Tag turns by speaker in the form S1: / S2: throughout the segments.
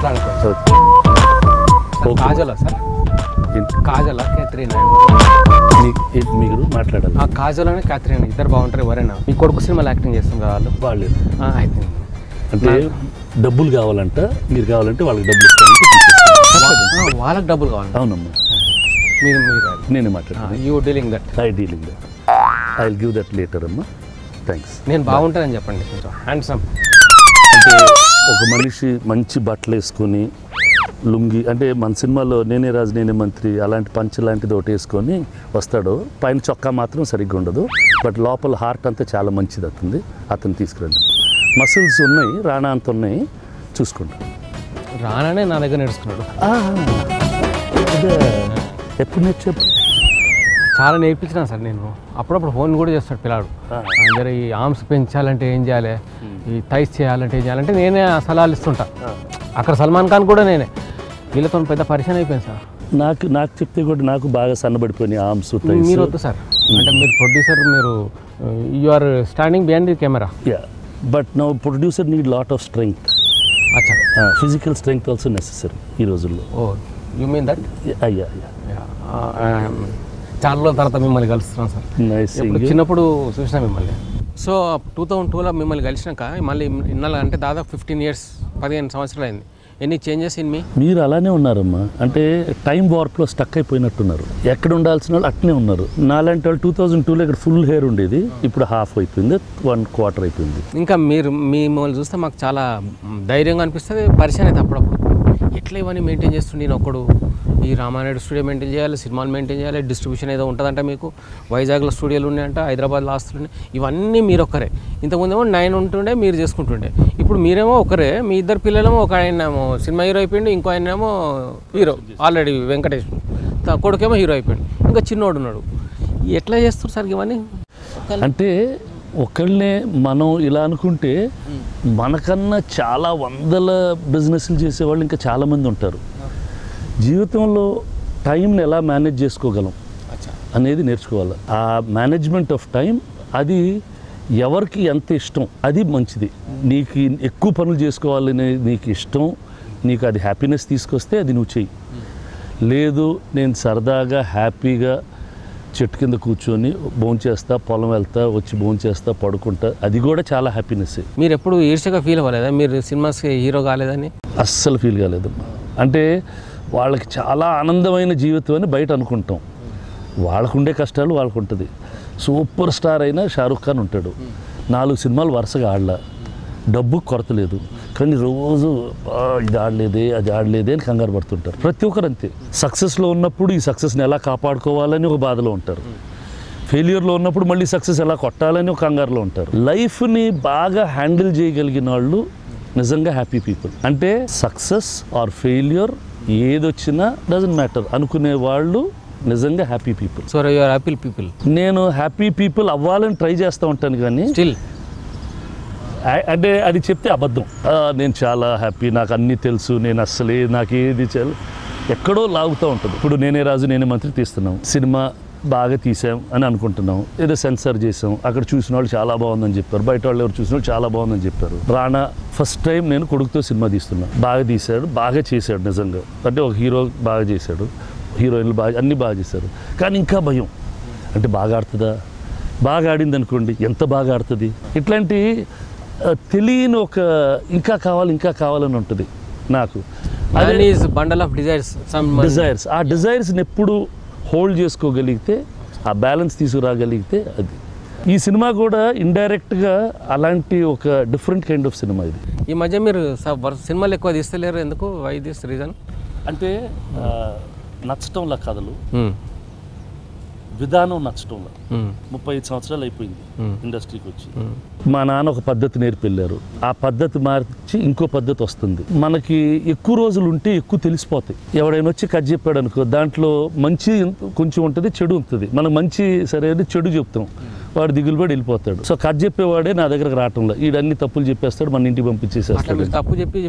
S1: మాట్లాడుకోవచ్చు. కాజలా sir, కాజలా Catherine
S2: మీరు మాట్లాడాలి.
S1: కాజల్ అని క్యాథరిన్ ఇద్దరు బాగుంటారు. ఎవరైనా మీ కొడుకు సినిమాలో యాక్టింగ్ చేస్తున్నారు వాళ్ళు అయితే
S2: అంటే డబ్బులు కావాలంట, మీరు కావాలంటే వాళ్ళకి డబ్బులు ఇస్తానంటే
S1: వాళ్ళకి డబ్బులు కావాలి.
S2: అవునమ్మా,
S1: మీరు
S2: నేనే మాట్లాడాను.
S1: You dealing that.
S2: I will give that later అమ్మా. థ్యాంక్స్.
S1: నేను బాగుంటానని చెప్పండి, కొంచెం హ్యాండ్సమ్.
S2: అంటే ఒక మనిషి మంచి బట్టలు వేసుకొని లుంగి, అంటే మన సినిమాలో నేనే రాజు నేనే మంత్రి అలాంటి పంచ లాంటిది ఒకటి వేసుకొని వస్తాడు. పైన చొక్కా మాత్రం సరిగ్గా ఉండదు, బట్ లోపల హార్ట్ అంతా చాలా మంచిది అవుతుంది. అతను తీసుకురండి. మసిల్స్ ఉన్నాయి, రాణా అంత ఉన్నాయి, చూసుకుంటాను.
S1: రానానే నా దగ్గర నేర్చుకున్నాడు.
S2: ఎప్పుడు నేర్చు?
S1: చాలా నేర్పించినా సార్. నేను అప్పుడప్పుడు ఫోన్ కూడా చేస్తాడు పిల్లాడు. అందరూ ఈ ఆర్మ్స్ పెంచాలంటే ఏం చేయాలి, ఈ థైస్ చేయాలంటే ఏం చేయాలంటే నేనే సలహాలు ఇస్తుంటా. అక్కడ సల్మాన్ ఖాన్ కూడా నేనే. వీళ్ళతో పెద్ద పరిచయం అయిపోయింది సార్.
S2: నాకు చెప్తే కూడా నాకు బాగా సన్నబడిపోయినాయి ఆర్మ్స్.
S1: మీరు వద్దు సార్, అంటే మీరు ప్రొడ్యూసర్, మీరు you are standing behind the camera.
S2: Yeah, but now producer need lot of strength.
S1: అచ్చా,
S2: ఫిజికల్ స్ట్రెంగ్త్ ఆల్సో నెసెసరీ ఈ రోజుల్లో.
S1: Oh you mean that?
S2: అయ్యా,
S1: చాలా రోజుల తర్వాత మిమ్మల్ని కలుస్తున్నాం సార్. చిన్నప్పుడు చూసినా మిమ్మల్ని. సో 2002లో మిమ్మల్ని కలిసినాక మళ్ళీ ఇన్నాళ్ళు అంటే దాదాపు 15 సంవత్సరాలు అయింది. ఎన్ని చేంజెస్ ఇన్ మీ?
S2: మీరు అలానే ఉన్నారమ్మా, అంటే టైం వార్ప్లో స్టక్ అయిపోయినట్టున్నారు. ఎక్కడ ఉండాల్సిన వాళ్ళు అట్నే ఉన్నారు. నాలాంటి వాళ్ళు 2002లో ఇక్కడ ఫుల్ హెయిర్ ఉండేది, ఇప్పుడు హాఫ్ అయిపోయింది, 1/4 అయిపోయింది.
S1: ఇంకా మిమ్మల్ని చూస్తే మాకు చాలా ధైర్యంగా అనిపిస్తుంది. పరిచయం అయితే అప్పుడప్పుడు ఎట్లా ఇవన్నీ మెయింటైన్ చేస్తుండే. నేను ఒకడు ఈ రామానాయుడు స్టూడియో మెయింటైన్ చేయాలి, సినిమాలు మెయింటైన్ చేయాలి, డిస్ట్రిబ్యూషన్ ఏదో ఉంటుందంట మీకు. వైజాగ్లో స్టూడియోలు ఉన్నాయంట, హైదరాబాద్లో ఆస్తులు ఉన్నాయి. ఇవన్నీ మీరు ఒక్కరే. ఇంతకుముందేమో 9 ఉంటుండే, మీరు చేసుకుంటుండే. ఇప్పుడు మీరేమో ఒకరే, మీ ఇద్దరు పిల్లలేమో ఒక ఆయనేమో సినిమా హీరో అయిపోయింది, ఇంకో ఆయనేమో హీరో ఆల్రెడీ వెంకటేష్, కొడుకేమో హీరో అయిపోయింది, ఇంకా చిన్నోడు ఉన్నాడు. ఎట్లా చేస్తారు సార్ ఇవన్నీ?
S2: అంటే ఒకళ్ళనే మనం ఇలా అనుకుంటే మనకన్నా చాలా వందల బిజినెస్లు చేసేవాళ్ళు ఇంకా చాలామంది ఉంటారు. జీవితంలో టైంని ఎలా మేనేజ్ చేసుకోగలం అనేది నేర్చుకోవాలి. ఆ మేనేజ్మెంట్ ఆఫ్ టైం అది ఎవరికి ఎంత ఇష్టం అది మంచిది. నీకు ఎక్కువ పనులు చేసుకోవాలని నీకు ఇష్టం, నీకు అది హ్యాపీనెస్ తీసుకొస్తే అది నువ్వు చెయ్యి. లేదు నేను సరదాగా హ్యాపీగా చెట్టు కింద కూర్చొని భోంచేస్తా, పొలం వెళ్తా, వచ్చి భోంచేస్తా, పడుకుంటా, అది కూడా చాలా హ్యాపీనెస్.
S1: మీరు ఎప్పుడు ఈర్ష్యగా ఫీల్ అవ్వలేదా మీరు సినిమాస్కి హీరో కాలేదని?
S2: అస్సలు ఫీల్ కాలేదు. అంటే వాళ్ళకి చాలా ఆనందమైన జీవితం అని బయట అనుకుంటాం. వాళ్ళకుండే కష్టాలు వాళ్ళకు ఉంటుంది. సూపర్ స్టార్ అయినా షారుఖ్ ఖాన్ ఉంటాడు, 4 సినిమాలు వరుసగా ఆడలా, డబ్బు కొరత లేదు, కానీ రోజు ఇది ఆడలేదే అది ఆడలేదే అని కంగారు పడుతుంటారు. ప్రతి ఒక్కరు అంతే. సక్సెస్లో ఉన్నప్పుడు ఈ సక్సెస్ని ఎలా కాపాడుకోవాలని ఒక బాధలో ఉంటారు. ఫెయిల్యూర్లో ఉన్నప్పుడు మళ్ళీ సక్సెస్ ఎలా కొట్టాలని ఒక కంగారులో ఉంటారు. లైఫ్ని బాగా హ్యాండిల్ చేయగలిగిన వాళ్ళు నిజంగా హ్యాపీ పీపుల్. అంటే సక్సెస్ ఆర్ ఫెయిల్యూర్ ఏదొచ్చినా డజంట్ మ్యాటర్ అనుకునే వాళ్ళు నిజంగా happy people.
S1: So you are happy people.
S2: నేను హ్యాపీ పీపుల్ అవ్వాలని ట్రై చేస్తూ ఉంటాను, కానీ
S1: స్టిల్
S2: అంటే అది చెప్తే అబద్ధం. నేను చాలా హ్యాపీ, నాకు అన్నీ తెలుసు, నేను అస్సలే నాకేది ఎక్కడో లాగుతూ ఉంటుంది. ఇప్పుడు నేనే రాజు నేనే మంత్రి తీస్తున్నాం, సినిమా బాగా తీసాం అని అనుకుంటున్నాం, ఏదో సెన్సార్ చేసాం, అక్కడ చూసిన వాళ్ళు చాలా బాగుందని చెప్పారు, బయట వాళ్ళు ఎవరు చూసిన వాళ్ళు చాలా బాగుందని చెప్పారు. రానా ఫస్ట్ టైం నేను కొడుకుతో సినిమా తీస్తున్నా, బాగా తీశాడు, బాగా చేశాడు నిజంగా. అంటే ఒక హీరో బాగా చేశాడు, హీరోయిన్లు బాగా అన్నీ బాగా చేశారు, కానీ ఇంకా భయం. అంటే బాగా ఆడుతుందా, బాగా ఆడింది అనుకోండి ఎంత బాగా ఆడుతుంది, ఇట్లాంటి తెలియని ఒక ఇంకా కావాలని ఉంటుంది నాకు.
S1: Bundle of
S2: desires. ఆ డిజైర్స్ని ఎప్పుడు హోల్డ్ చేసుకోగలిగితే, ఆ బ్యాలెన్స్ తీసుకురాగలిగితే అది. ఈ సినిమా కూడా ఇండైరెక్ట్గా అలాంటి ఒక డిఫరెంట్ కైండ్ ఆఫ్ సినిమా ఇది.
S1: ఈ మధ్య మీరు సినిమాలు ఎక్కువ తీస్తలేరు, ఎందుకు? Why this reason?
S2: అంటే నచ్చటంలా కథలు, విధానం నచ్చటంలా. 35 సంవత్సరాలు అయిపోయింది ఇండస్ట్రీకి వచ్చి. మా నాన్న ఒక పద్ధతి నేర్పెళ్ళారు, ఆ పద్ధతి మార్చి ఇంకో పద్ధతి వస్తుంది. మనకి ఎక్కువ రోజులు ఉంటే ఎక్కువ తెలిసిపోతాయి. ఎవడైనా వచ్చి కథ చెప్పాడు అనుకో, దాంట్లో మంచి కొంచెం ఉంటుంది, చెడు ఉంటుంది. మనం మంచి సరే చెడు చెప్తాం, వాడు దిగులు పడి వెళ్ళిపోతాడు. సో కథ చెప్పేవాడే నా దగ్గరకు రావటంలో, ఈడన్ని తప్పులు చెప్పేస్తాడు, మన ఇంటికి పంపించేసేస్తాడు.
S1: తప్పు చెప్పి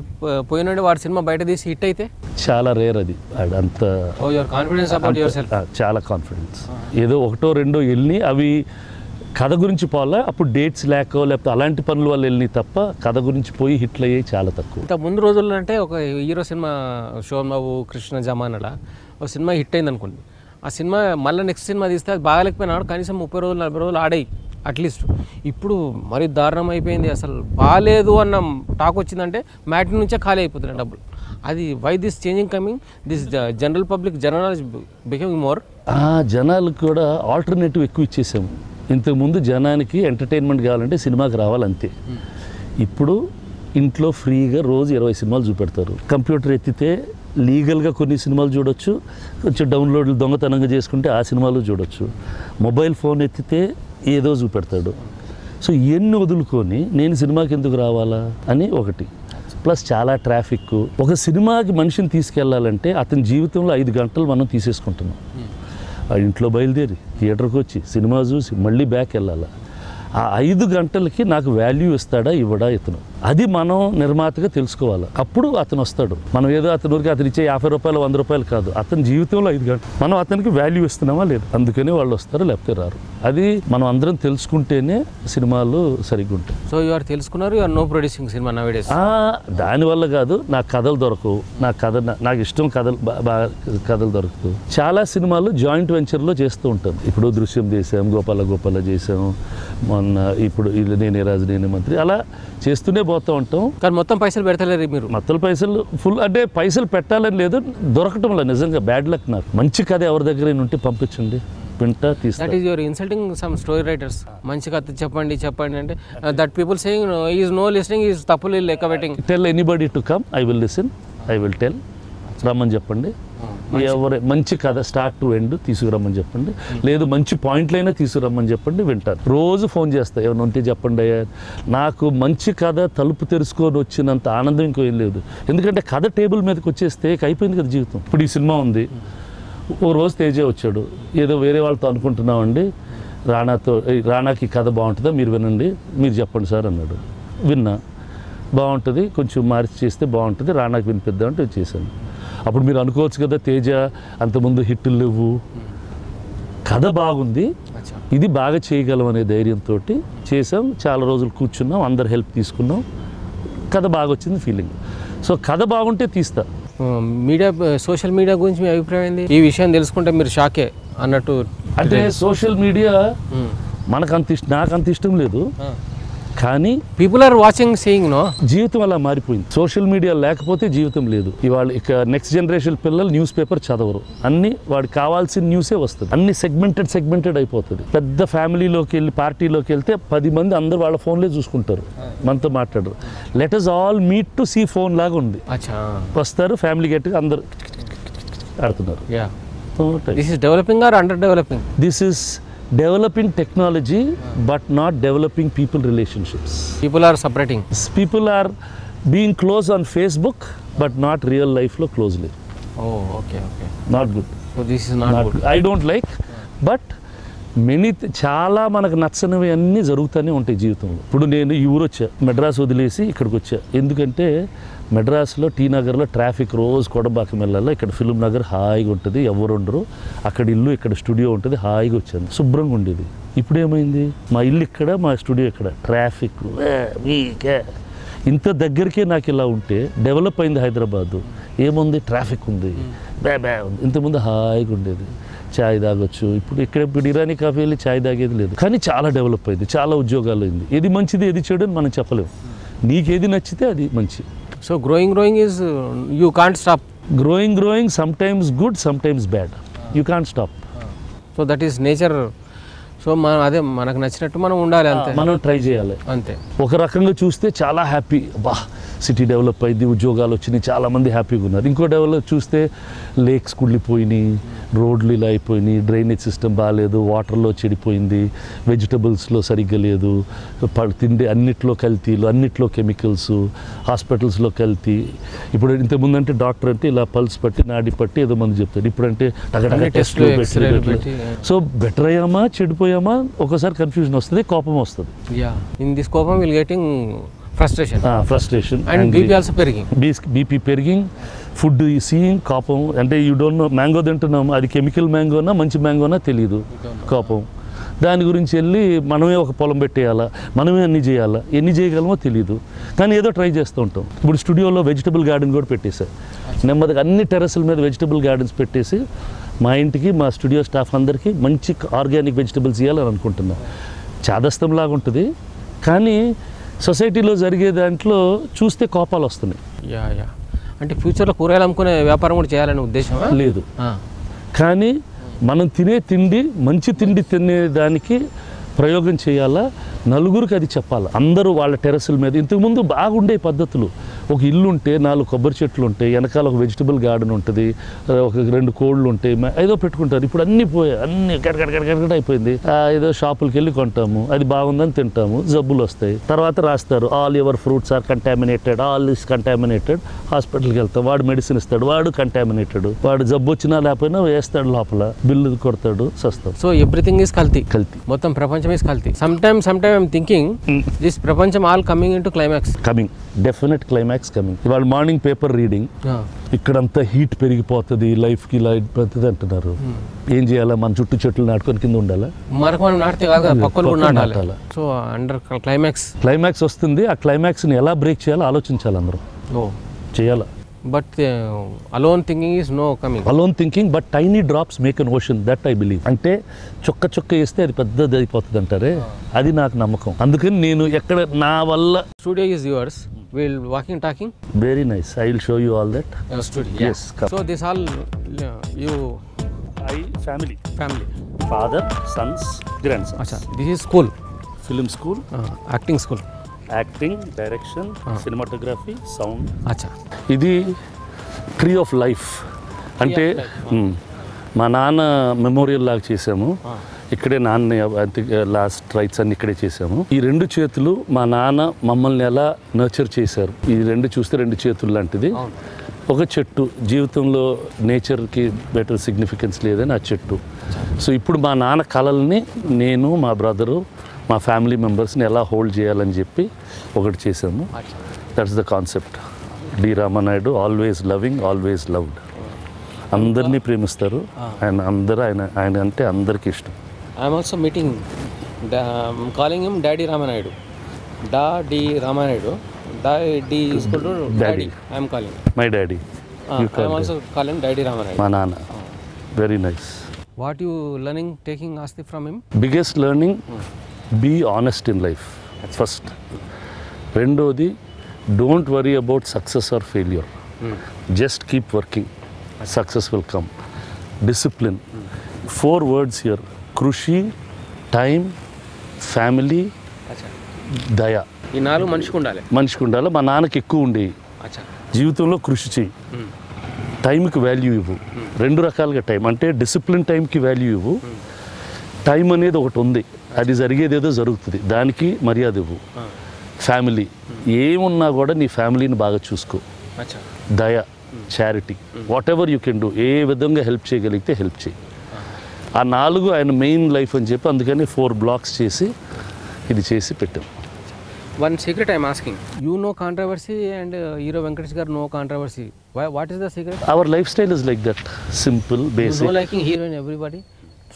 S1: పోయినాడు వాడు సినిమా బయట తీసి హిట్ అయితే
S2: చాలా రేర్ అది. అంత
S1: చాలా కాన్ఫిడెన్స్.
S2: ఏదో ఒకటో రెండో వెళ్ళి అవి కథ గురించి పోలే, అప్పుడు డేట్స్ లేకో లేకపోతే అలాంటి పనుల వల్ల వెళ్ళినాయి తప్ప కథ గురించి పోయి హిట్లు అయ్యాయి చాలా తక్కువ.
S1: ఇంత ముందు రోజుల్లో అంటే ఒక హీరో సినిమా శోభన్ బాబు కృష్ణ జమానలా ఒక సినిమా హిట్ అయింది అనుకోండి, ఆ సినిమా మళ్ళీ నెక్స్ట్ సినిమా తీస్తే అది బాగాలేకపోయినా కనీసం 30 రోజులు 40 రోజులు ఆడాయి అట్లీస్ట్. ఇప్పుడు మరీ దారుణం అయిపోయింది, అసలు బాగాలేదు అన్న టాక్ వచ్చిందంటే మ్యాట్ని నుంచే ఖాళీ అయిపోతున్నాయి డబ్బులు. అది why this changing coming, this general public general becoming more.
S2: జనాలకు కూడా ఆల్టర్నేటివ్ ఎక్కువ ఇచ్చేసాము. ఇంతకుముందు జనానికి ఎంటర్టైన్మెంట్ కావాలంటే సినిమాకి రావాలంతే. ఇప్పుడు ఇంట్లో ఫ్రీగా రోజు 20 సినిమాలు చూపెడతారు. కంప్యూటర్ ఎత్తితే లీగల్గా కొన్ని సినిమాలు చూడొచ్చు, కొంచెం డౌన్లోడ్లు దొంగతనంగా చేసుకుంటే ఆ సినిమాలు చూడొచ్చు. మొబైల్ ఫోన్ ఎత్తితే ఏదో చూపెడతాడు. సో ఇవన్నీ వదులుకొని నేను సినిమాకి ఎందుకు రావాలా అని ఒకటి, ప్లస్ చాలా ట్రాఫిక్. ఒక సినిమాకి మనిషిని తీసుకెళ్లాలంటే అతని జీవితంలో 5 గంటలు మనం తీసేసుకుంటున్నాం. ఆ ఇంట్లో బయలుదేరి థియేటర్కి వచ్చి సినిమా చూసి మళ్ళీ బ్యాక్ వెళ్ళాలి. ఆ 5 గంటలకి నాకు వాల్యూ ఇస్తాడా ఇవ్వడా ఇతను, అది మనం నిర్మాతగా తెలుసుకోవాలి. అప్పుడు అతను వస్తాడు. మనం ఏదో అతని ఊరికి అతను ఇచ్చే 50 రూపాయలు 100 రూపాయలు కాదు, అతని జీవితంలో 5 గంటలు మనం అతనికి వాల్యూ ఇస్తున్నామా లేదు, అందుకనే వాళ్ళు వస్తారు లేకపోతే రారు. అది మనం అందరం తెలుసుకుంటేనే సినిమాలు సరిగ్గా ఉంటాయి.
S1: సో యు ఆర్ తెలుసుకున్నారు, you are no producing cinema nowadays.
S2: దానివల్ల కాదు, నాకు కథలు దొరకవు, నాకు ఇష్టం కథలు దొరకదు. చాలా సినిమాలు జాయింట్ వెంచర్లో చేస్తూ ఉంటాను. ఇప్పుడు దృశ్యం చేసాం, గోపాల చేసాం, మొన్న ఇప్పుడు నేనే రాజు నేనే మంత్రి, అలా చేస్తూనే పోతూ ఉంటాం.
S1: కానీ మొత్తం పైసలు పెడతలేరు మీరు.
S2: మొత్తం పైసలు ఫుల్ అంటే పైసలు పెట్టాలని లేదు, దొరకటంలో నిజంగా బ్యాడ్ లక్. నాకు మంచి కథ ఎవరి దగ్గర ఉంటే పంపించండి, వింటా తీస్తా.
S1: That is your insulting some story writers. మంచి కథ చెప్పండి అంటే that people saying is no listening, is తప్పులు లెక్క పెట్టింగ్.
S2: Tell anybody to come, I will listen, I will tell. రమ్మని చెప్పండి, ఎవరు మంచి కథ స్టార్ట్ టు ఎండ్ తీసుకురమ్మని చెప్పండి, లేదు మంచి పాయింట్లైనా తీసుకురమ్మని చెప్పండి, వింటాను. రోజు ఫోన్ చేస్తా, ఏమైనా ఉంటే చెప్పండి అయ్యా. నాకు మంచి కథ తలుపు తెరుచుకొని వచ్చినంత ఆనందం ఇంకో ఏం లేదు. ఎందుకంటే కథ టేబుల్ మీదకి వచ్చేస్తే అయిపోయింది కదా జీవితం. ఇప్పుడు ఈ సినిమా ఉంది, ఓ రోజు తేజ వచ్చాడు, ఏదో వేరే వాళ్ళతో అనుకుంటున్నామండి, రానాకి కథ బాగుంటుందా మీరు వినండి, మీరు చెప్పండి సార్ అన్నాడు. విన్నా, బాగుంటుంది, కొంచెం మార్చి చేస్తే బాగుంటుంది, రానాకి వినిపిద్దాం అంటే చేశాను. అప్పుడు మీరు అనుకోవచ్చు కదా, తేజ అంతకుముందు హిట్లు లేవు, కథ బాగుంది, ఇది బాగా చేయగలం అనే ధైర్యంతో చేసాం. చాలా రోజులు కూర్చున్నాం, అందరు హెల్ప్ తీసుకున్నాం, కథ బాగా వచ్చింది ఫీలింగ్. సో కథ బాగుంటే తీస్తా.
S1: మీడియా, సోషల్ మీడియా గురించి మీ అభిప్రాయం ఏంది? ఈ విషయం తెలుసుకుంటే మీరు షాకే అన్నట్టు.
S2: అంటే సోషల్ మీడియా నాకు అంత ఇష్టం లేదు, కానీ
S1: people are watching saying no,
S2: జీవితం అలా మారిపోయింది. సోషల్ మీడియా లేకపోతే జీవితం లేదు. ఇవాళ ఇక నెక్స్ట్ జనరేషన్ పిల్లలు న్యూస్ పేపర్ చదవరు, అన్ని వాడికి కావాల్సిన న్యూసే వస్తుంది, అన్ని సెగ్మెంటెడ్ అయిపోతుంది. పెద్ద ఫ్యామిలీలోకి వెళ్ళి పార్టీలోకి వెళ్తే 10 మంది అందరూ వాళ్ళ ఫోన్లే చూసుకుంటారు, మనతో మాట్లాడరు. Let us all meet to see phone లాగా ఉంది. వస్తారు ఫ్యామిలీ గెట్గా అందరు ఆడుతున్నారు.
S1: This is developing or under developing?
S2: This is developing technology but not developing people relationships.
S1: People are separating.
S2: People are being close on Facebook but not real life lo closely.
S1: Oh, okay.
S2: Not good.
S1: So this is not good.
S2: I don't like, but many చాలా మనకు నచ్చనివి అన్నీ జరుగుతూనే ఉంటాయి జీవితంలో. ఇప్పుడు నేను ఈ ఊరు వచ్చా, మెడ్రాస్ వదిలేసి ఇక్కడికి వచ్చా. ఎందుకంటే మెడ్రాస్లో టీ నగర్లో ట్రాఫిక్, రోజు కొడబాకం వెళ్ళాలి. ఇక్కడ ఫిల్మ్ నగర్ హాయిగా ఉంటుంది, ఎవరు ఉండరు, అక్కడ ఇల్లు ఇక్కడ స్టూడియో ఉంటుంది, హాయిగా వచ్చాను, శుభ్రంగా ఉండేది. ఇప్పుడు ఏమైంది, మా ఇల్లు ఇక్కడ, మా స్టూడియో ఇక్కడ, ట్రాఫిక్ ఇంత దగ్గరికే. నాకు ఇలా ఉంటే డెవలప్ అయింది హైదరాబాదు, ఏముంది ట్రాఫిక్ ఉంది, ఉంది. ఇంతకుముందు హాయిగా ఉండేది, చాయ్ తాగొచ్చు. ఇప్పుడు ఇరానీ కాఫీ వెళ్ళి చాయ్ తాగేది లేదు. కానీ చాలా డెవలప్ అయింది, చాలా ఉద్యోగాలు అయింది. ఏది మంచిది ఏది చెడు అని మనం చెప్పలేము, నీకేది నచ్చితే అది మంచి.
S1: So growing is you can't stop.
S2: Growing sometimes good, sometimes bad, you can't stop.
S1: So that is nature. So అదే మనకు నచ్చినట్టు మనం ఉండాలి, అంతే, మనం
S2: ట్రై చేయాలి అంతే. ఒక రకంగా చూస్తే చాలా హ్యాపీ, బా సిటీ డెవలప్ అయింది, ఉద్యోగాలు వచ్చినాయి, చాలామంది హ్యాపీగా ఉన్నారు. ఇంకో డెవలప్ చూస్తే లేక్స్ కుళ్ళిపోయినాయి, రోడ్లు ఇలా అయిపోయినాయి, డ్రైనేజ్ సిస్టమ్ బాగాలేదు, వాటర్లో చెడిపోయింది, వెజిటబుల్స్లో సరిగ్గా లేదు, తిండి అన్నిట్లో కల్తీలు, అన్నిట్లో కెమికల్స్, హాస్పిటల్స్లో కల్తీ. ఇప్పుడు ఇంతకుముందు అంటే డాక్టర్ అంటే ఇలా పల్స్ పట్టి నాడి పట్టి ఏదో మంది చెప్తాడు, ఇప్పుడంటే టెస్ట్లు పెట్టి. సో బెటర్ అయ్యామా చెడిపోయామా ఒకసారి కన్ఫ్యూజన్ వస్తుంది, కోపం వస్తుంది.
S1: ఇన్ దిస్ కోపం will getting frustration
S2: and BP పెరిగింగ్, ఫుడ్ సీయింగ్, కోపం. అంటే యూ డోంట్ నో, మ్యాంగో తింటున్నాం, అది కెమికల్ మ్యాంగోనా మంచి మ్యాంగోనా తెలియదు, కోపం. దాని గురించి వెళ్ళి మనమే ఒక పొలం పెట్టేయాలా, మనమే అన్ని చేయాలా, ఎన్ని చేయగలమో తెలియదు, కానీ ఏదో ట్రై చేస్తూ ఉంటాం. ఇప్పుడు స్టూడియోలో వెజిటబుల్ గార్డెన్ కూడా పెట్టేశారు. నెమ్మదిగా అన్ని టెర్రస్ల మీద వెజిటబుల్ గార్డెన్స్ పెట్టేసి మా ఇంటికి మా స్టూడియో స్టాఫ్ అందరికీ మంచి ఆర్గానిక్ వెజిటబుల్స్ ఇవ్వాలని అనుకుంటున్నాం. చాదస్తంలాగా ఉంటుంది, కానీ సొసైటీలో జరిగే దాంట్లో చూస్తే కోపాలు వస్తున్నాయి.
S1: యా అంటే ఫ్యూచర్లో కూరగాయలు అమ్ముకునే వ్యాపారం కూడా చేయాలనే ఉద్దేశం
S2: లేదు. కానీ మనం తినే తిండి మంచి తిండి తినేదానికి ప్రయోగం చేయాలా, నలుగురికి అది చెప్పాలి. అందరూ వాళ్ళ టెర్రస్ల మీద ఇంతకుముందు బాగుండే పద్ధతులు, ఒక ఇల్లు ఉంటే 4 కొబ్బరి చెట్లు ఉంటాయి, వెనకాల ఒక వెజిటబుల్ గార్డెన్ ఉంటుంది, ఒక 2 కోళ్ళు ఉంటాయి, ఏదో పెట్టుకుంటారు. ఇప్పుడు అన్నీ పోయాయి, అన్నీ గడగడ అయిపోయింది. ఏదో షాపులకి వెళ్ళి కొంటాము, అది బాగుందని తింటాము, జబ్బులు వస్తాయి. తర్వాత రాస్తారు all your fruits are contaminated, all is contaminated. హాస్పిటల్కి వెళ్తాం, వాడు మెడిసిన్ ఇస్తాడు, వాడు కంటామినేటెడ్, వాడు జబ్బు వచ్చినా లేకపోయినా వేస్తాడు లోపల, బిల్లు కొడతాడు, సస్తాం.
S1: సో ఎవ్రీథింగ్ ఈస్ కల్తీ. మొత్తం ప్రపంచం ఈస్ కల్తీ. Some time I'm thinking this ప్రపంచం all coming in to climax.
S2: Definite climax coming. ఇవాళ మార్నింగ్ పేపర్ రీడింగ్, ఇక్కడంతా హీట్ పెరిగిపోతుంది, లైఫ్కి లైట్ పెద్దది అంటున్నారు. ఏం చేయాలా? మన చుట్టూ చెట్లు నాటుకొని కింద ఉండాలా?
S1: మనకు మనం నాటితే కాదు, పక్కన కూడా నాటాలి. సో అండర్ క్లైమాక్స్
S2: వస్తుంది. ఆ క్లైమాక్స్ని ఎలా బ్రేక్ చేయాలో ఆలోచించాలి అందరూ, చేయాలా.
S1: But alone thinking is no coming.
S2: Alone thinking, but tiny drops make an ocean, that I believe. అంటే చొక్క వేస్తే అది పెద్దది అయిపోతుంది అంటారే, అది నాకు నమ్మకం. అందుకని నేను ఎక్కడ నా వల్ల.
S1: Studio is yours, we'll walking talking.
S2: Very nice, I will show you all that.
S1: Studio.
S2: Yes, come.
S1: So this all you
S2: family father, sons, grandsons.
S1: Acha, this is school,
S2: film school,
S1: acting school,
S2: acting, direction, cinematography, sound.
S1: Acha,
S2: ఇది tree of life. అంటే మా నాన్న memorial లాగా చేసాము. ఇక్కడే నాన్న last rights అన్ని ఇక్కడే చేసాము. ఈ 2 చేతులు మా నాన్న మమ్మల్ని ఎలా నర్చర్ చేశారు. ఈ 2 చూస్తే 2 చేతులు లాంటిది. ఒక చెట్టు, జీవితంలో నేచర్కి బెటర్ సిగ్నిఫికెన్స్ లేదని ఆ చెట్టు. సో ఇప్పుడు మా నాన్న కళల్ని నేను, మా బ్రదరు, మా ఫ్యామిలీ మెంబర్స్ని ఎలా హోల్డ్ చేయాలని చెప్పి ఒకటి చేసాము. That's the concept. D Ramanaidu, always loving, always loved. అందరినీ ప్రేమిస్తారు ఆయన. ఆయన అంటే అందరికీ ఇష్టం.
S1: I am also meeting, calling him Daddy Ramanaidu. Daddy Ramanaidu. Daddy is called Daddy. I am calling.
S2: My daddy.
S1: I am also calling Daddy Ramanaidu.
S2: మా నాన్న. Very nice.
S1: What you learning taking Asti from him?
S2: Biggest learning, be honest in life. First. రెండోది, don't worry about success or failure. Just keep working. Success will come. Discipline. 4 words here. కృషి, time, family, దయ.
S1: ఈ 4 మనిషికి ఉండాలి. మా నాన్నకి ఎక్కువ ఉండేవి. జీవితంలో కృషి చేయి, టైంకి వాల్యూ ఇవ్వు. 2 రకాలుగా టైం అంటే డిసిప్లిన్ టైంకి వాల్యూ ఇవ్వు. టైం అనేది ఒకటి ఉంది, అది జరిగేదేదో జరుగుతుంది, దానికి మర్యాద ఇవ్వు. ఫ్యామిలీ, ఏమున్నా కూడా నీ ఫ్యామిలీని బాగా చూసుకో. దయ, charity, whatever you can do. ఏ విధంగా హెల్ప్ చేయగలిగితే హెల్ప్ చేయి. ఆ 4 ఆయన మెయిన్ లైఫ్ అని చెప్పి అందుకని 4 బ్లాక్స్ చేసి ఇది చేసి పెట్టాం. One secret I am asking. You know controversy and Hero Venkatesh garu no controversy. What is the secret?
S2: Our lifestyle is like that. Simple, basic.
S1: You know liking heroine everybody?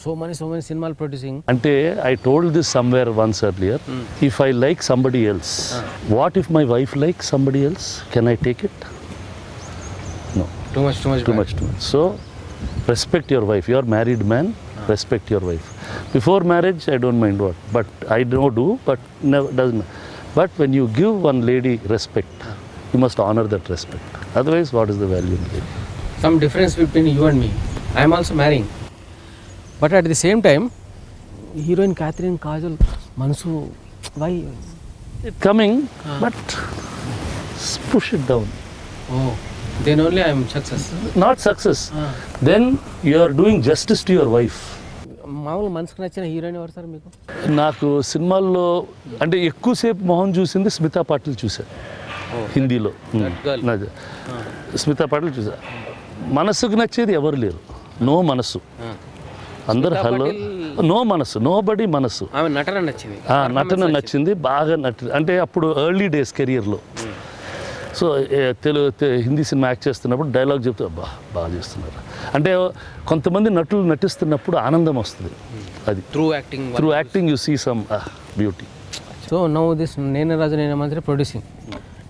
S1: So many cinema producing.
S2: Ante I told this somewhere once earlier. If I like somebody else, what if my wife likes somebody else? Can I take it? No.
S1: Too much.
S2: So respect your wife. You are married man. Respect your wife. Before marriage, I don't mind what, but I do, but never doesn't. But when you give one lady respect, you must honor that respect. Otherwise, what is the value in it?
S1: Some difference between you and me. I am also marrying, but at the same time, heroine Catherine Kajal, Mansu, why?
S2: It's coming, but push it down.
S1: Oh, then only I am success.
S2: Not success. Then you are doing justice to your wife.
S1: మామూలు మనసుకు నచ్చిన heroine ఎవరు sir మీకు?
S2: నాకు సినిమాల్లో అంటే ఎక్కువసేపు మొహం చూసింది స్మితా పాటిల్ చూసా. హిందీలో స్మితా పాటిల్ చూసా. మనసుకు నచ్చేది ఎవరు లేరు. నో మనసు. అందరు హలో, నో మనసు, నో బడి మనసు.
S1: నటన నచ్చింది.
S2: నటన నచ్చింది బాగా. అంటే అప్పుడు ఎర్లీ డేస్ కెరియర్లో సో హిందీ సినిమా యాక్ట్ చేస్తున్నప్పుడు డైలాగ్ చెప్తే అబ్బా బాగా చేస్తున్నారు అంటే కొంతమంది నటులు నటిస్తున్నప్పుడు ఆనందం వస్తుంది. అది
S1: through acting
S2: you see some beauty.
S1: So now this Nene Raju Nene Mantri producing.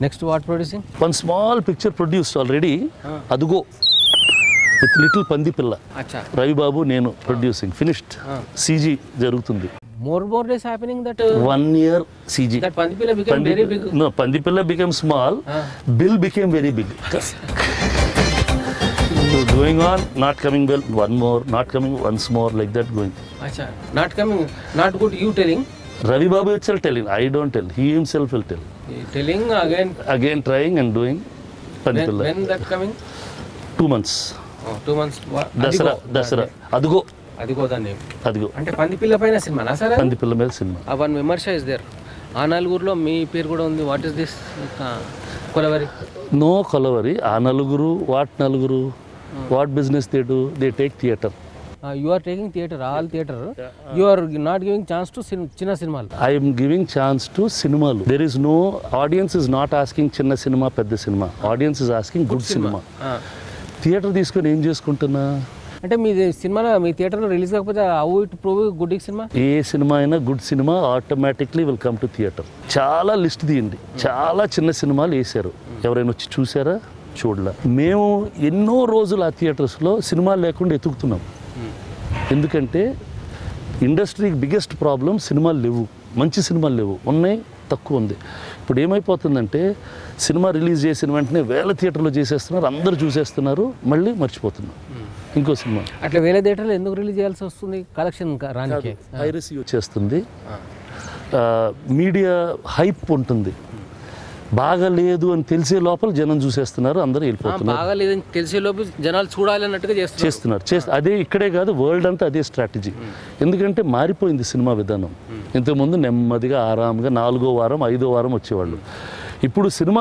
S1: Next what producing?
S2: One small picture produced already, అదుగో విత్ లిటిల్ పంది పిల్ల. రవిబాబు నేను ప్రొడ్యూసింగ్ ఫినిష్డ్. CG జరుగుతుంది.
S1: More days happening that
S2: 1 year CG.
S1: That Pandipilla became very big.
S2: No, Pandipilla became small. Bill became very big. Going on, not coming well, one more, not coming, once more, like that going.
S1: Acha, not coming, not good. You telling?
S2: Ravi Babu itself telling. I don't tell. He himself will tell.
S1: Telling again.
S2: Again trying and doing. Pandipilla.
S1: When that coming?
S2: 2 months.
S1: Oh, 2 months.
S2: Dasara. Adugo.
S1: అదిగో దాన్ని.
S2: అదిగో.
S1: అంటే పందిపిల్ల పైన సినిమానా sir?
S2: పందిపిల్ల మీద cinema.
S1: ఆ one విమర్శ is there. ఆ నలుగురులో మీ పేరు కూడా ఉంది. What is this? Kolaveri.
S2: No Kolaveri. ఆ నలుగురు what business they do? They take theatre.
S1: You are taking theatre, all theatre. You are not giving chance to చిన్న సినిమాలు.
S2: ఐఎమ్ గివింగ్ ఛాన్స్ టు సినిమాలు. There is no audience is not asking చిన్న సినిమా పెద్ద సినిమా. Audience is asking good సినిమా. Theatre తీసుకొని ఏం చేసుకుంటున్నా?
S1: అంటే మీ సినిమాలో మీ థియేటర్లో రిలీజ్ కాకపోతే హౌ ఇట్ ప్రూవ్ గుడ్ సినిమా?
S2: ఏ సినిమా అయినా గుడ్ సినిమా automatically will come to theatre. చాలా లిస్ట్ తీయండి, చాలా చిన్న సినిమాలు వేశారు. ఎవరైనా వచ్చి చూసారా? చూడలే. మేము ఎన్నో రోజులు ఆ థియేటర్స్లో సినిమాలు లేకుండా ఎతుకుతున్నాం. ఎందుకంటే ఇండస్ట్రీకి బిగ్గెస్ట్ ప్రాబ్లం సినిమాలు లేవు, మంచి సినిమాలు లేవు, ఉన్నాయి తక్కువ ఉంది. ఇప్పుడు ఏమైపోతుందంటే సినిమా రిలీజ్ చేసిన వెంటనే వేల థియేటర్లో చేసేస్తున్నారు, అందరూ చూసేస్తున్నారు, మళ్ళీ మర్చిపోతున్నారు ఇంకో సినిమా.
S1: అట్లా వేల థియేటర్లో ఎందుకు రిలీజ్ చేయాల్సి వస్తుంది? కలెక్షన్ రానికి
S2: పైరసీ వచ్చేస్తుంది, మీడియా హైప్ ఉంటుంది. బాగా లేదు అని తెలిసే లోపల జనం చూసేస్తున్నారు, అందరూ వెళ్ళిపోతున్నారు.
S1: బాగా లేదని తెలిసే లోపల జనాలు చూడాలి అన్నట్టుగా చేస్తున్నారు.
S2: అదే ఇక్కడే కాదు, వరల్డ్ అంతా అదే స్ట్రాటజీ. ఎందుకంటే మారిపోయింది సినిమా విధానం. ఇంతకుముందు నెమ్మదిగా ఆరాంగా 4వ వారం 5వ వారం వచ్చేవాళ్ళు. ఇప్పుడు సినిమా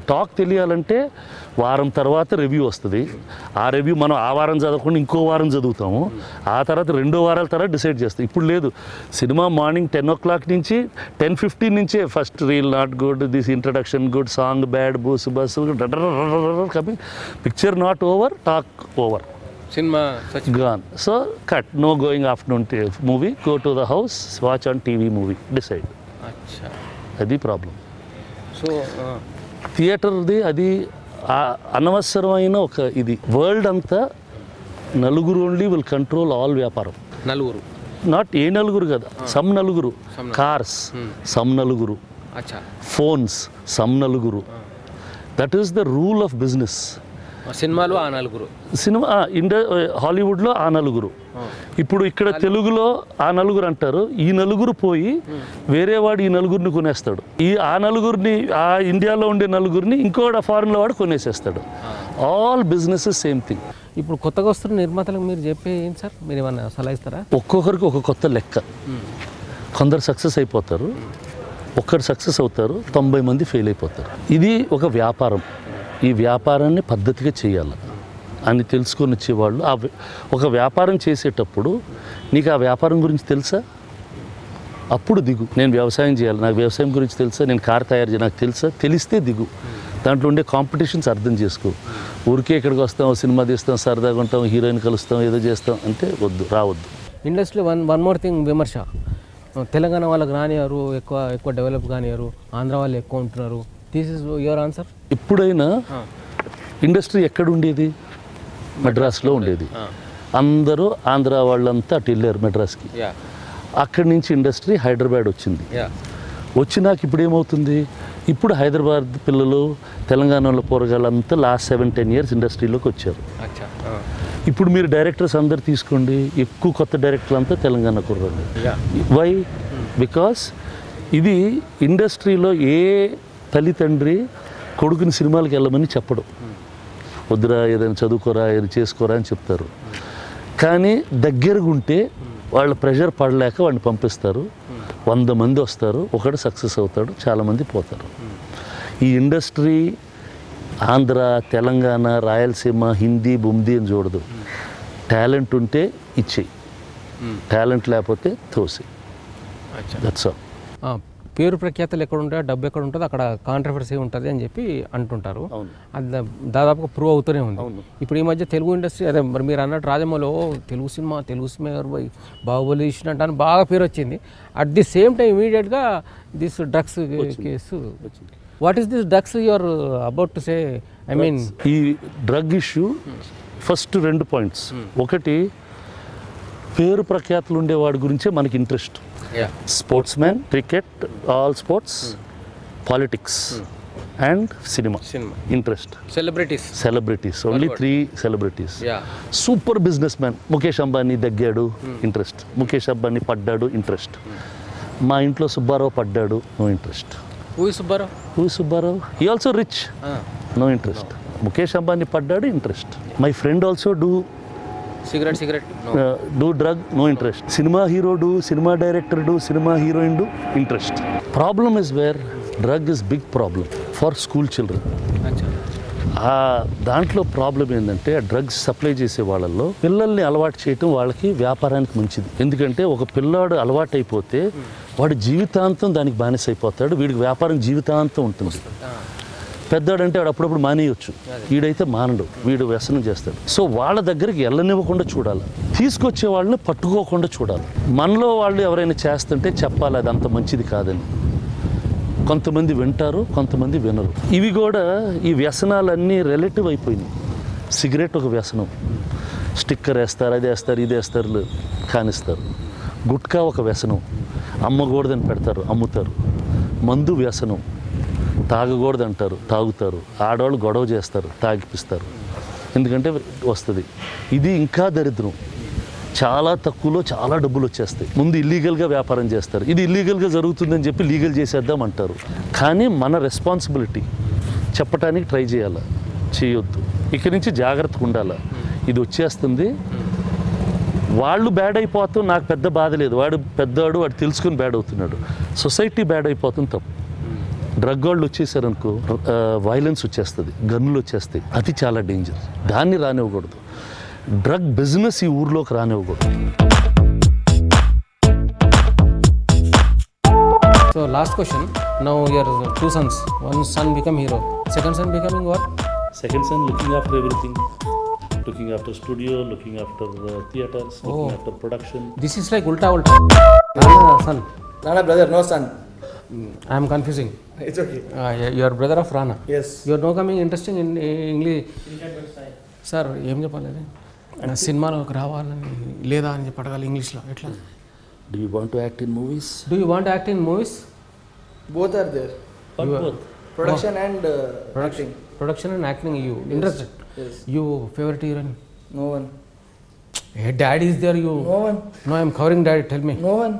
S2: టాక్ తెలియాలంటే వారం తర్వాత రివ్యూ వస్తుంది. ఆ రివ్యూ మనం ఆ వారం చదవకుండా ఇంకో వారం చదువుతాము. ఆ తర్వాత 2 వారాల తర్వాత డిసైడ్ చేస్తాం. ఇప్పుడు లేదు, సినిమా మార్నింగ్ 10 o'clock నుంచి 10:15 నుంచే first reel not good, this introduction good, song bad, bus coming, picture not over, talk over,
S1: cinema
S2: gone. So cut, no going afternoon movie, go to the house, watch on TV movie, decide.
S1: అచ్చా,
S2: అది problem.
S1: So
S2: థియేటర్ది అది అనవసరమైన ఒక ఇది. World అంతా నలుగురు only will control all వ్యాపారం.
S1: నలుగురు,
S2: నాట్ ఏ నలుగురు కదా, సమ్ నలుగురు. కార్స్ సమ్ నలుగురు, ఫోన్స్ సమ్ నలుగురు. That is the rule of business.
S1: సినిమాలు ఆ నలుగురు,
S2: హాలీవుడ్లో ఆ నలుగురు. ఇప్పుడు ఇక్కడ తెలుగులో ఆ నలుగురు అంటారు. ఈ నలుగురు పోయి వేరే వాడు ఈ నలుగురిని కొనేస్తాడు. ఆ నలుగురిని, ఆ ఇండియాలో ఉండే నలుగురిని ఇంకోటి ఫారెన్లో వాడు కొనేసేస్తాడు. All business same thing.
S1: ఇప్పుడు కొత్తగా వస్తున్న నిర్మాతలకు మీరు చెప్పే ఏంటి సార్? మీరు ఏమన్నా సలహా ఇస్తారా?
S2: ఒక్కొక్కరికి ఒక కొత్త లెక్క. కొందరు సక్సెస్ అయిపోతారు, ఒక్కరు సక్సెస్ అవుతారు, 90 మంది ఫెయిల్ అయిపోతారు. ఇది ఒక వ్యాపారం. ఈ వ్యాపారాన్ని పద్ధతిగా చేయాలి అని తెలుసుకొని వచ్చేవాళ్ళు. ఒక వ్యాపారం చేసేటప్పుడు నీకు ఆ వ్యాపారం గురించి తెలుసా? అప్పుడు దిగు. నేను వ్యవసాయం చేయాలి, నాకు వ్యవసాయం గురించి తెలుసా? నేను కార్ తయారు చేయాలి, నాకు తెలుసా? తెలిస్తే దిగు. దాంట్లో ఉండే కాంపిటీషన్స్ అర్థం చేసుకో. ఊరికే ఇక్కడికి వస్తాం, సినిమా తీస్తాం, సరదాగా ఉంటాం, హీరోయిన్ కలుస్తాం, ఏదో చేస్తాం అంటే రావద్దు.
S1: ఇండస్ట్రీలో వన్ మోర్ థింగ్ విమర్శ. తెలంగాణ వాళ్ళకి రానివారు, ఎక్కువ డెవలప్ కానివారు, ఆంధ్ర వాళ్ళు ఎక్కువ ఉంటున్నారు. This is your answer.
S2: ఎప్పుడైనా ఇండస్ట్రీ ఎక్కడ ఉండేది? మెడ్రాస్లో ఉండేది. అందరూ ఆంధ్ర వాళ్ళంతా అటు వెళ్ళారు మెడ్రాస్కి. అక్కడి నుంచి ఇండస్ట్రీ హైదరాబాద్ వచ్చింది. వచ్చినాక ఇప్పుడు ఏమవుతుంది? ఇప్పుడు హైదరాబాద్ పిల్లలు, తెలంగాణలో పోరగాళ్ళంతా లాస్ట్ 7-10 years ఇండస్ట్రీలోకి వచ్చారు. ఇప్పుడు మీరు డైరెక్టర్స్ అందరు తీసుకోండి, ఎక్కువ కొత్త డైరెక్టర్లు అంతా తెలంగాణ కుర్రాళ్ళు. వై? బికాస్ ఇది ఇండస్ట్రీలో ఏ తల్లిదండ్రి కొడుకుని సినిమాలకు వెళ్ళమని చెప్పడం. వద్దురా, ఏదైనా చదువుకోరా, ఏదైనా చేసుకోరా అని చెప్తారు. కానీ దగ్గరగా ఉంటే వాళ్ళ ప్రెషర్ పడలేక వాడిని పంపిస్తారు. 100 మంది వస్తారు, ఒకడు సక్సెస్ అవుతాడు, చాలామంది పోతారు. ఈ ఇండస్ట్రీ ఆంధ్ర, తెలంగాణ, రాయలసీమ, హిందీ, బుందీ అని చూడదు. టాలెంట్ ఉంటే ఇచ్చేయి, టాలెంట్ లేకపోతే తోసి. That's all.
S1: పేరు ప్రఖ్యాతలు ఎక్కడ ఉంటాయో డబ్బు ఎక్కడ ఉంటుందో అక్కడ కాంట్రవర్సీ ఉంటుంది అని చెప్పి అంటుంటారు. అది దాదాపుగా ప్రూవ్ అవుతూనే ఉంది. ఇప్పుడు ఈ మధ్య తెలుగు ఇండస్ట్రీ అదే మరి మీరు అన్నట్టు రాజమౌళిలో తెలుగు సినిమా ఎవరు పోయి బాహుబలి తీసినట్టు అని బాగా పేరు వచ్చింది. అట్ ది సేమ్ టైం ఇమీడియట్గా this drugs case. What is this drugs you are about to say? I mean
S2: ఈ డ్రగ్ ఇష్యూ ఫస్ట్ 2 పాయింట్స్. ఒకటి, పేరు ప్రఖ్యాతులు ఉండేవాడి గురించే మనకి interest. Sports man, cricket, all sports, politics and సినిమా interest. Celebrities only 3 celebrities. Super business man Mukesh Ambani దగ్గాడు, interest. Mukesh Ambani పడ్డాడు, ఇంట్రెస్ట్. మా ఇంట్లో సుబ్బారావు పడ్డాడు, no interest.
S1: Who is
S2: Subbarao? He also rich. No interest. Mukesh Ambani paddadu, interest. My friend also do
S1: cigarette. No.
S2: Do drug, no interest. Cinema hero do, cinema director do, cinema heroine do, interest. Problem is where drug is big problem for school children. దాంట్లో problem ఏంటంటే drugs supply చేసే వాళ్ళల్లో పిల్లల్ని అలవాటు చేయటం వాళ్ళకి వ్యాపారానికి మంచిది. ఎందుకంటే ఒక పిల్లాడు అలవాటు అయిపోతే వాడు జీవితాంతం దానికి బానిస అయిపోతాడు. వీడికి వ్యాపారం జీవితాంతం ఉంటుంది. పెద్దాడంటే వాడు అప్పుడప్పుడు మానేయొచ్చు, వీడైతే మానడు, వీడు వ్యసనం చేస్తాడు. సో వాళ్ళ దగ్గరికి వెళ్ళనివ్వకుండా చూడాలి, తీసుకొచ్చే వాళ్ళని పట్టుకోకుండా చూడాలి. మనలో వాళ్ళు ఎవరైనా చేస్తుంటే చెప్పాలి అది అంత మంచిది కాదని. కొంతమంది వింటారు, కొంతమంది వినరు. ఇవి కూడా ఈ వ్యసనాలన్నీ రిలేటివ్ అయిపోయినాయి. సిగరెట్ ఒక వ్యసనం, స్టిక్కర్ వేస్తారు, అది వేస్తారు, ఇది వేస్తారు, కానిస్తారు. గుట్కా ఒక వ్యసనం, అమ్మకూడదని పెడతారు, అమ్ముతారు. మందు వ్యసనం, తాగకూడదు అంటారు, తాగుతారు. ఆడవాళ్ళు గొడవ చేస్తారు, తాగిపిస్తారు, ఎందుకంటే వస్తుంది. ఇది ఇంకా దరిద్రం. చాలా తక్కువలో చాలా డబ్బులు వచ్చేస్తాయి. ముందు ఇల్లీగల్గా వ్యాపారం చేస్తారు, ఇది ఇల్లీగల్గా జరుగుతుందని చెప్పి లీగల్ చేసేద్దాం అంటారు. కానీ మన రెస్పాన్సిబిలిటీ చెప్పడానికి ట్రై చేయాలి, చేయొద్దు. ఇక్కడి నుంచి జాగ్రత్తగా ఉండాలి. ఇది వచ్చేస్తుంది, వాళ్ళు బ్యాడ్ అయిపోతాం, నాకు పెద్ద బాధ లేదు. వాడు పెద్దవాడు, వాడు తెలుసుకుని బ్యాడ్ అవుతున్నాడు. సొసైటీ బ్యాడ్ అయిపోతుంది, తప్పు. డ్రగ్ వాళ్ళు వచ్చేసారనుకో వైలెన్స్ వచ్చేస్తుంది, గన్నులు వచ్చేస్తాయి. అది చాలా డేంజర్. దాన్ని రానివ్వకూడదు. డ్రగ్ బిజినెస్ ఈ ఊర్లోకి రానివ్వకూడదు.
S1: So last question. Now your 2 sons. One son become hero. Second son becoming what?
S2: Second son looking after everything. Looking after studio, looking after theaters, looking after production.
S1: This is like ulta. Rana son.
S3: Rana brother, no son.
S1: I am confusing.
S3: It's okay.
S1: You are brother of Rana.
S3: Yes.
S1: You are no coming interesting in English. Sir, ఏం చెప్పాలి? సినిమాలోకి రావాలని లేదా అని చెప్పి అడగాలి ఇంగ్లీష్లో ఎట్లా?
S2: Do you want to act in movies?
S1: Do you want to act in movies?
S3: Both are there.
S2: Both.
S3: Production and acting.
S1: Production and acting. You interested?
S3: Yes.
S1: You favorite heroine?
S3: No one.
S1: Hey, dad is there. You?
S3: No one.
S1: No, I am covering dad. Tell me.
S3: No one.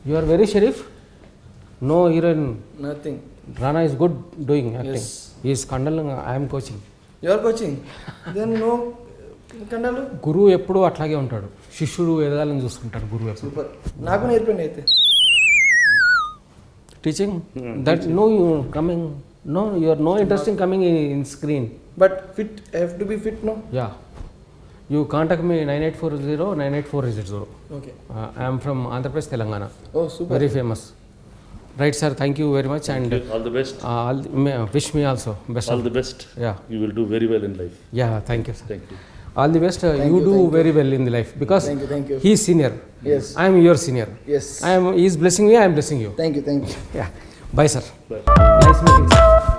S1: You are very Sharif. No heroine.
S3: Nothing.
S1: Rana is good doing acting.
S3: Yes.
S1: He is Kandalang. I am coaching.
S3: You are coaching. Then no. Kandalu.
S1: గురువు ఎప్పుడూ అట్లాగే ఉంటాడు, శిష్యుడు ఎదగాలని చూసుకుంటాడు గురువు ఎప్పుడు.
S3: Super. నాకు నేర్పండి అయితే.
S1: Teaching that no you coming no you are no interesting coming in screen.
S3: But fit I have to be fit no.
S1: Yeah. You contact me 9840 98480.
S3: Okay.
S1: I am from Andhra Pradesh, Telangana.
S3: Oh, super.
S1: Very famous. Right, sir. Thank you very much. And
S2: All the best.
S1: Wish me also best.
S2: All the best.
S1: Yeah.
S2: You will do very well in life.
S1: Yeah. Thank you, sir.
S2: Thank you.
S1: All the best. You do very well in the life because
S3: Thank you.
S1: he is senior.
S3: Yes.
S1: I am your senior.
S3: Yes.
S1: He is blessing me. I am blessing you.
S3: Thank you.
S1: Yeah. Bye, sir.
S2: Bye.
S1: Nice meeting, sir.